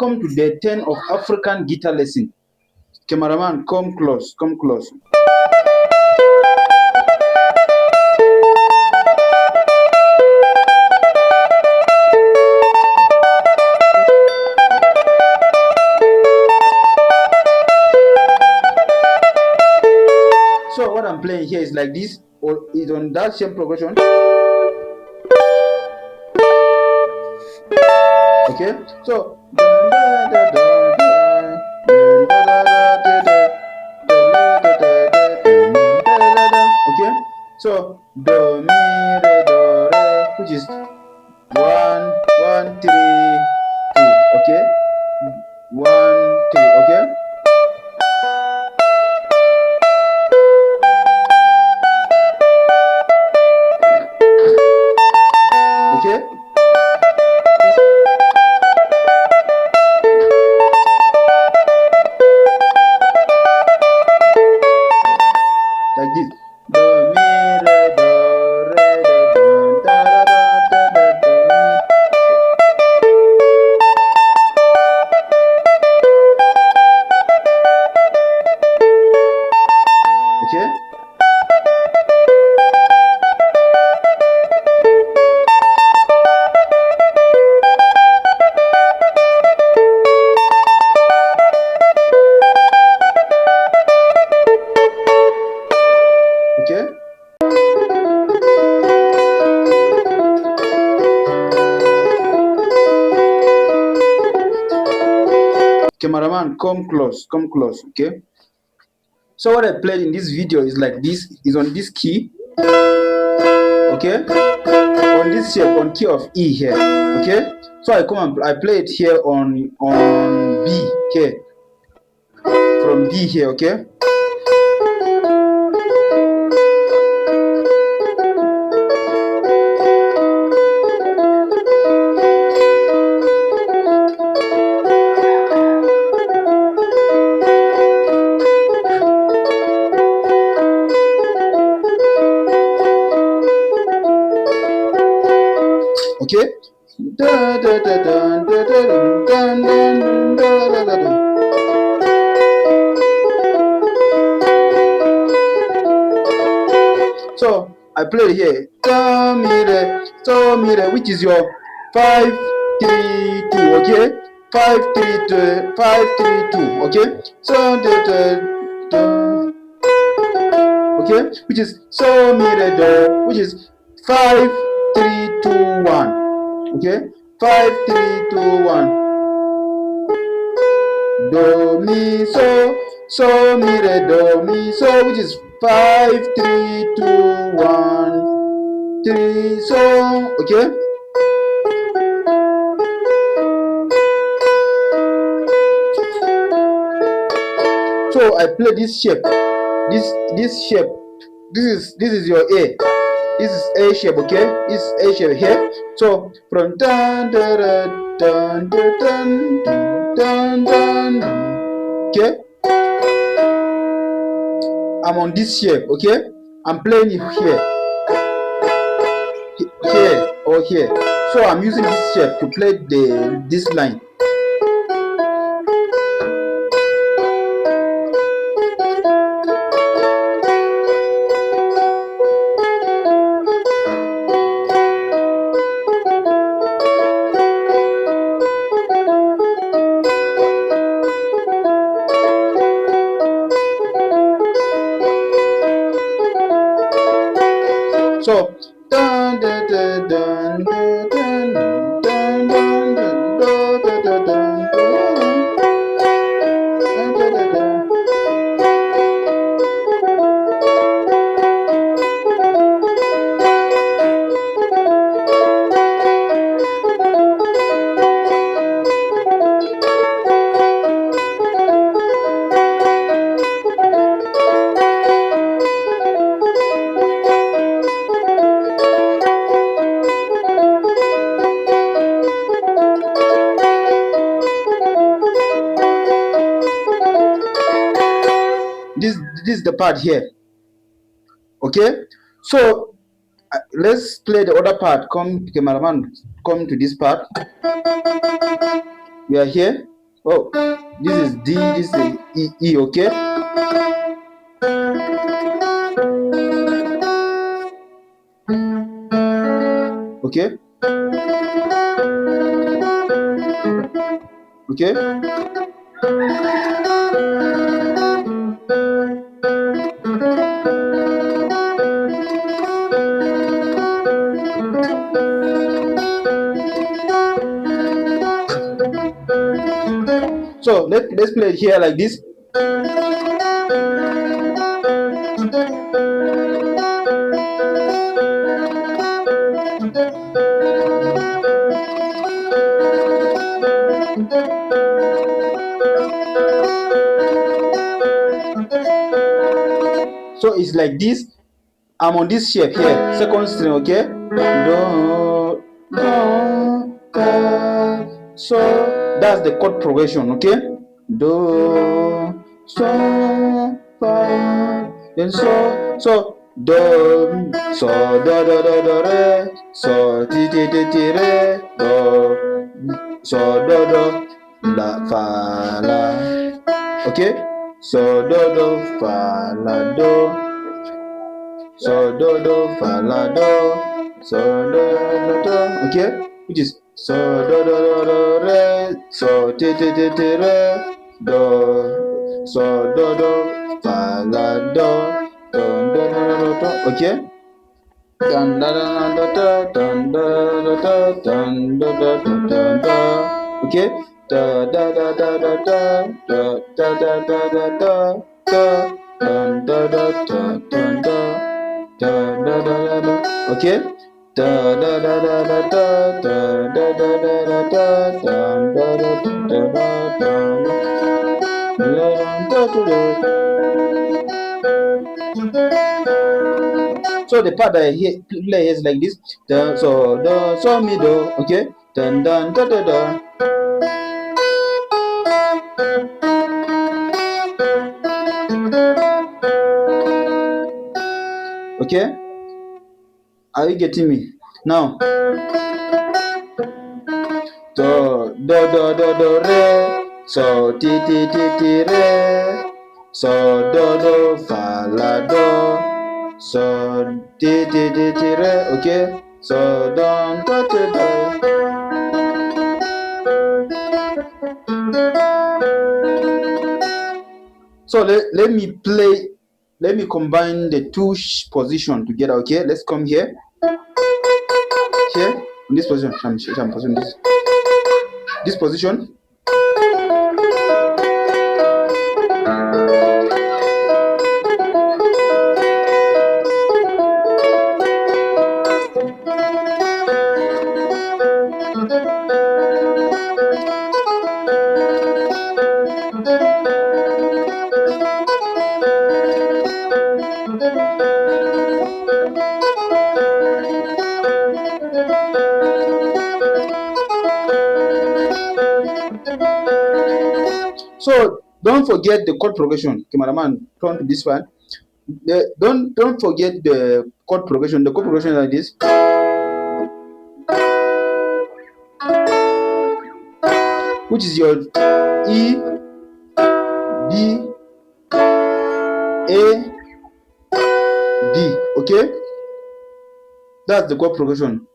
welcome to day 10 of African guitar lesson. Cameraman, come close, come close. So what I'm playing here is like this, or is on that same progression. Okay, so okay, so do mi re do re, which is 1 1 3 2. Okay, 1 3. Okay. Okay. Like this. Do mi re do re do da da da da da da. Okay. Okay. Cameraman, come close, come close. Okay. So what I played in this video is like this, is on this key. Okay. On this shape, on key of E here. Okay. So I come and I play it here on B here. From B here. Okay. Okay. Da, da, da, da, da, da, da, da, da, da, da. So I play here. Do mi re, so mi re, which is your 5 3 2. Okay. 5 3 2 5 3 2. Okay. So okay, which is so mi re do, which is 5 3 2 1. Okay, 5 3 2 1. Do mi so mi re do mi so, which is 5 3 2 1 3 so. Okay. So I play this shape, this shape. This is your A. This is A shape. Okay, this is A shape here. So from dun dun dun dun dun dun dun. Okay, I'm on this shape. Okay, I'm playing it here, here or here. So I'm using this shape to play this line. So dun dun dun dun dun dun dun dun dun dun dun. This is the part here. Okay, so let's play the other part. Come, cameraman, come to this part. We are here. Oh, this is D, this is E, okay? Okay? Okay? So let's play it here like this. So it's like this. I'm on this shape here, second string, okay? Do, do, da. So that's the chord progression, okay? Do, so, fa, then so do, so do do do re, so ti re, do, so do la fa la, okay? So do fa la do. So fa la so okay, which is so re, so re, so fa la okay. Dun da da da da dun da da da dun da da da da okay. Da da da da da da da da da da da da dun da da da dun da. Da da da da da. Okay. Da da da da da da da da da da da da da da da da. So the part that I play is like this. Da so do so mi do. Okay. Dun dun da da da. Okay. Are you getting me now? Do re, so ti re, so do fa la do, so ti re, okay, so don do do. So let me play, let me combine the two position together, okay? Let's come here in this position. I'm position this position. So don't forget the chord progression. Cameraman, turn to this one. Don't forget the chord progression. The chord progression is like this. Which is your E, B, A, D. Okay? That's the chord progression.